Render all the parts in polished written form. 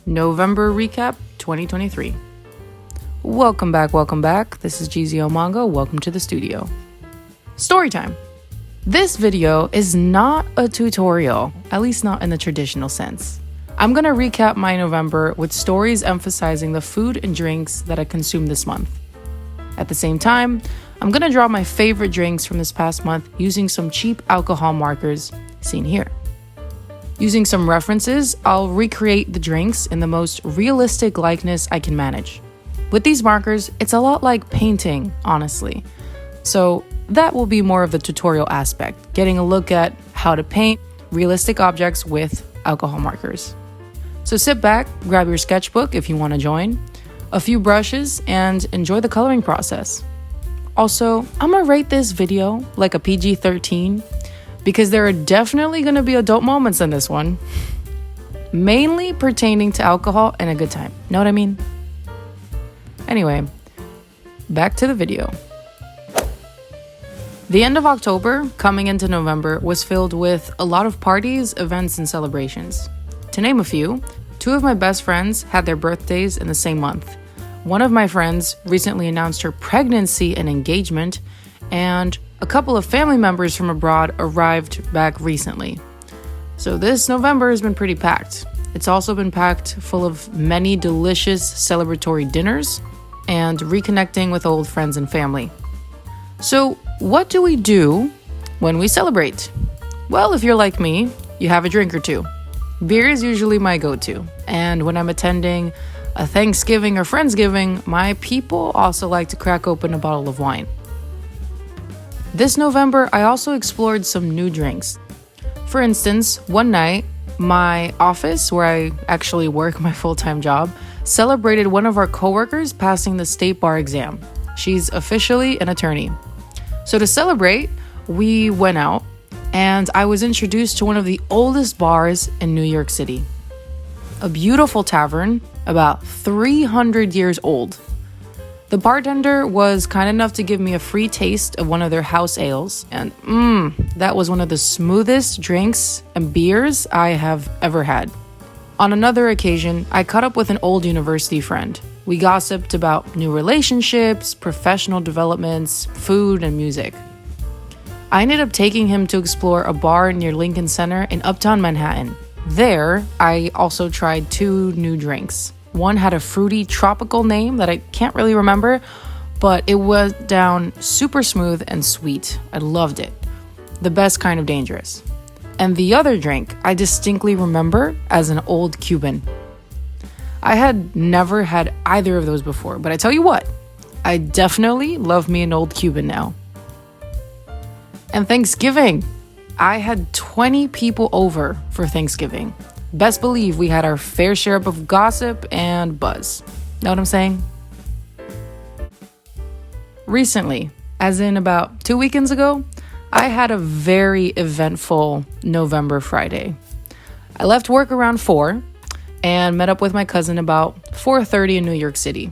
November Recap 2023. Welcome back. This is GZO Manga. Welcome to the studio. Story time. This video is not a tutorial, at least not in the traditional sense. I'm gonna recap my November with stories emphasizing the food and drinks that I consumed this month. At the same time, I'm gonna draw my favorite drinks from this past month using some cheap alcohol markers seen here. Using some references, I'll recreate the drinks in the most realistic likeness I can manage. With these markers, it's a lot like painting, honestly. So that will be more of the tutorial aspect, getting a look at how to paint realistic objects with alcohol markers. So sit back, grab your sketchbook if you want to join, a few brushes, and enjoy the coloring process. Also, I'm gonna rate this video like a PG-13 because there are definitely gonna be adult moments in this one, mainly pertaining to alcohol and a good time. Know what I mean? Anyway, back to the video. The end of October, coming into November, was filled with a lot of parties, events, and celebrations. To name a few, two of my best friends had their birthdays in the same month. One of my friends recently announced her pregnancy and engagement, and a couple of family members from abroad arrived back recently. So this November has been pretty packed. It's also been packed full of many delicious celebratory dinners and reconnecting with old friends and family. So what do we do when we celebrate? Well, if you're like me, you have a drink or two. Beer is usually my go-to. And when I'm attending a Thanksgiving or Friendsgiving, my people also like to crack open a bottle of wine. This November, I also explored some new drinks. For instance, one night, my office, where I actually work my full-time job, celebrated one of our coworkers passing the state bar exam. She's officially an attorney. So to celebrate, we went out, and I was introduced to one of the oldest bars in New York City. A beautiful tavern, about 300 years old. The bartender was kind enough to give me a free taste of one of their house ales, and that was one of the smoothest drinks and beers I have ever had. On another occasion, I caught up with an old university friend. We gossiped about new relationships, professional developments, food, and music. I ended up taking him to explore a bar near Lincoln Center in Uptown Manhattan. There, I also tried two new drinks. One had a fruity tropical name that I can't really remember, but it was down super smooth and sweet. I loved it. The best kind of dangerous. And the other drink I distinctly remember as an old Cuban. I had never had either of those before, but I tell you what, I definitely love me an old Cuban now. And Thanksgiving. I had 20 people over for Thanksgiving. Best believe we had our fair share of gossip and buzz. Know what I'm saying? Recently, as in about 2 weekends ago, I had a very eventful November Friday. I left work around 4 and met up with my cousin about 4:30 in New York City.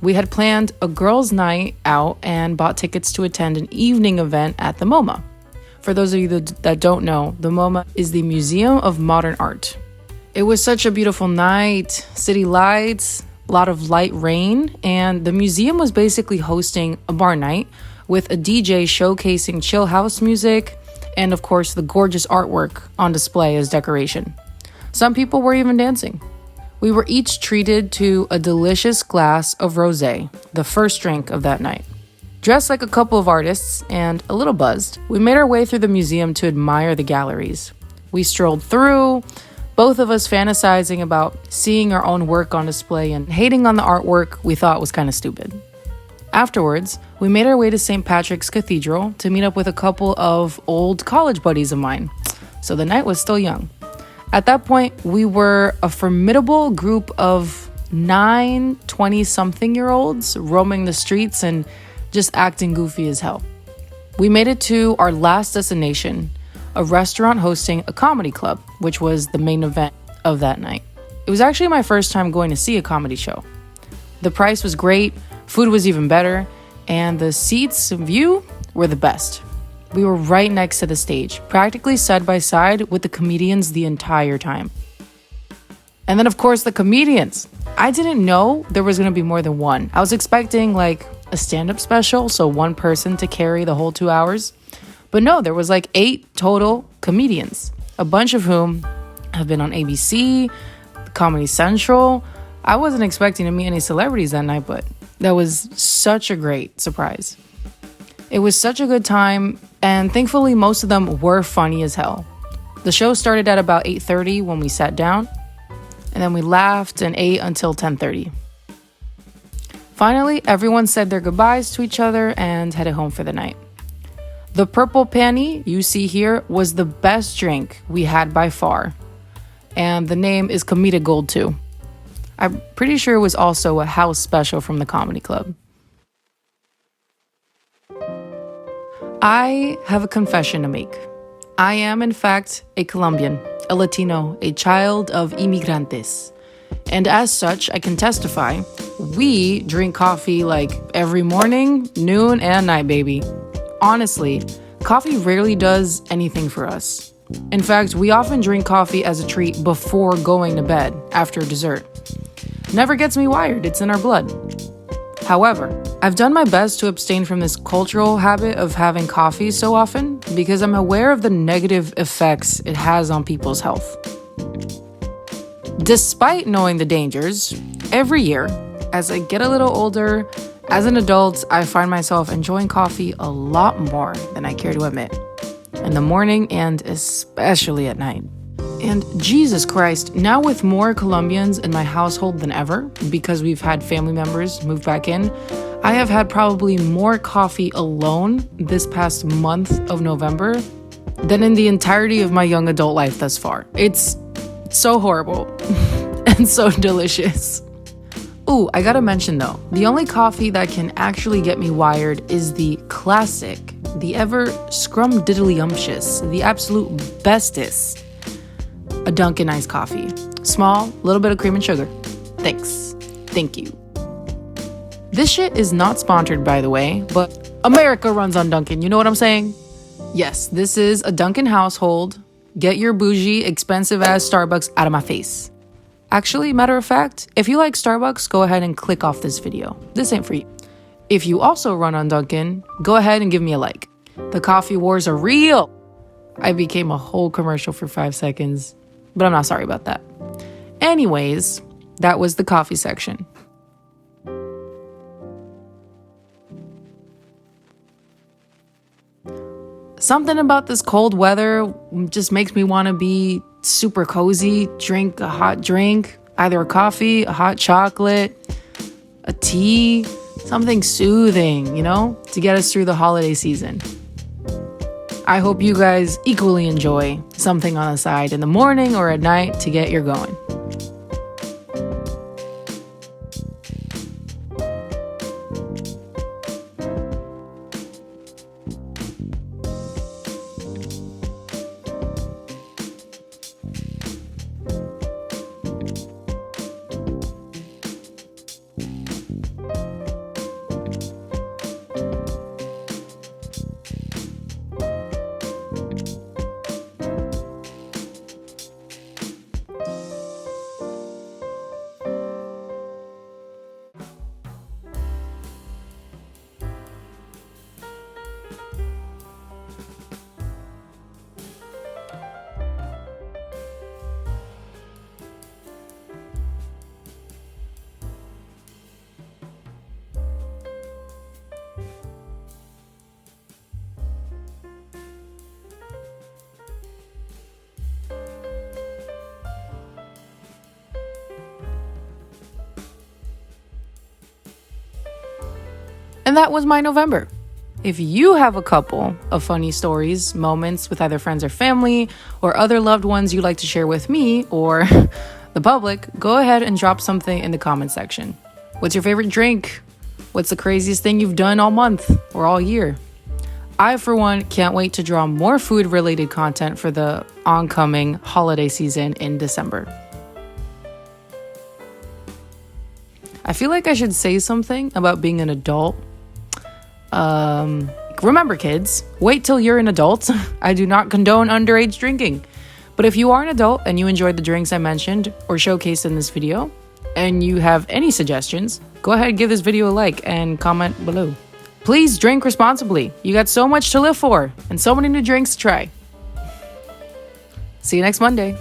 We had planned a girls' night out and bought tickets to attend an evening event at the MoMA. For those of you that don't know, the MoMA is the Museum of Modern Art. It was such a beautiful night, city lights, a lot of light rain, and the museum was basically hosting a bar night with a DJ showcasing chill house music and, of course, the gorgeous artwork on display as decoration. Some people were even dancing. We were each treated to a delicious glass of rosé, the first drink of that night. Dressed like a couple of artists and a little buzzed, we made our way through the museum to admire the galleries. We strolled through, both of us fantasizing about seeing our own work on display and hating on the artwork we thought was kind of stupid. Afterwards, we made our way to St. Patrick's Cathedral to meet up with a couple of old college buddies of mine. So the night was still young. At that point, we were a formidable group of 9 20-something-year-olds roaming the streets and just acting goofy as hell. We made it to our last destination, a restaurant hosting a comedy club, which was the main event of that night. It was actually my first time going to see a comedy show. The price was great, food was even better, and the seats and view were the best. We were right next to the stage, practically side by side with the comedians the entire time. And then, of course, the comedians. I didn't know there was going to be more than one. I was expecting like a stand-up special, so one person to carry the whole 2 hours. But no, there was like 8 total comedians, a bunch of whom have been on ABC, Comedy Central. I wasn't expecting to meet any celebrities that night, but that was such a great surprise. It was such a good time, and thankfully most of them were funny as hell. The show started at about 8:30 when we sat down, and then we laughed and ate until 10:30. Finally, everyone said their goodbyes to each other and headed home for the night. The purple panny you see here was the best drink we had by far, and the name is Comida Gold too. I'm pretty sure it was also a house special from the comedy club. I have a confession to make. I am, in fact, a Colombian, a Latino, a child of inmigrantes. And as such, I can testify, we drink coffee like every morning, noon, and night, baby. Honestly, coffee rarely does anything for us. In fact, we often drink coffee as a treat before going to bed, after dessert. Never gets me wired, it's in our blood. However, I've done my best to abstain from this cultural habit of having coffee so often because I'm aware of the negative effects it has on people's health. Despite knowing the dangers, every year, as I get a little older, as an adult, I find myself enjoying coffee a lot more than I care to admit. In the morning and especially at night. And Jesus Christ, now with more Colombians in my household than ever, because we've had family members move back in, I have had probably more coffee alone this past month of November than in the entirety of my young adult life thus far. It's so horrible and so delicious. Ooh, I gotta mention though, the only coffee that can actually get me wired is the classic, the ever scrum-diddly-umptious, the absolute bestest. A Dunkin' iced coffee. Small, little bit of cream and sugar. Thanks. Thank you. This shit is not sponsored, by the way, but America runs on Dunkin', you know what I'm saying? Yes, this is a Dunkin' household. Get your bougie, expensive-ass Starbucks out of my face. Actually, matter of fact, if you like Starbucks, go ahead and click off this video. This ain't for you. If you also run on Dunkin', go ahead and give me a like. The coffee wars are real. I became a whole commercial for 5 seconds. But I'm not sorry about that. Anyways, that was the coffee section. Something about this cold weather just makes me want to be super cozy, drink a hot drink, either a coffee, a hot chocolate, a tea, something soothing, you know, to get us through the holiday season. I hope you guys equally enjoy something on the side in the morning or at night to get your going. And that was my November. If you have a couple of funny stories, moments with either friends or family, or other loved ones you'd like to share with me or the public, go ahead and drop something in the comment section. What's your favorite drink? What's the craziest thing you've done all month or all year? I, for one, can't wait to draw more food-related content for the oncoming holiday season in December. I feel like I should say something about being an adult. Remember, kids, wait till you're an adult. I do not condone underage drinking. But if you are an adult and you enjoyed the drinks I mentioned or showcased in this video, and you have any suggestions, go ahead and give this video a like and comment below. Please drink responsibly. You got so much to live for and so many new drinks to try. See you next Monday.